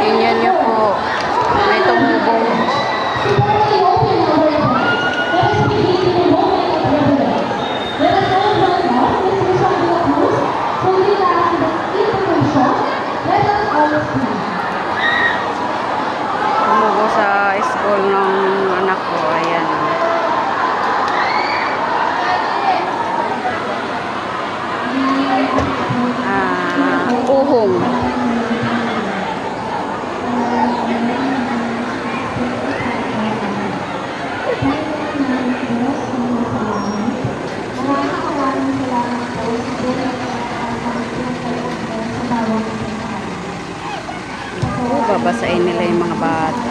Tingnan niyo po. May tumubong. Tumubo sa school ng anak ko. Ayan. Uhong. Babasain nila yung mga bata.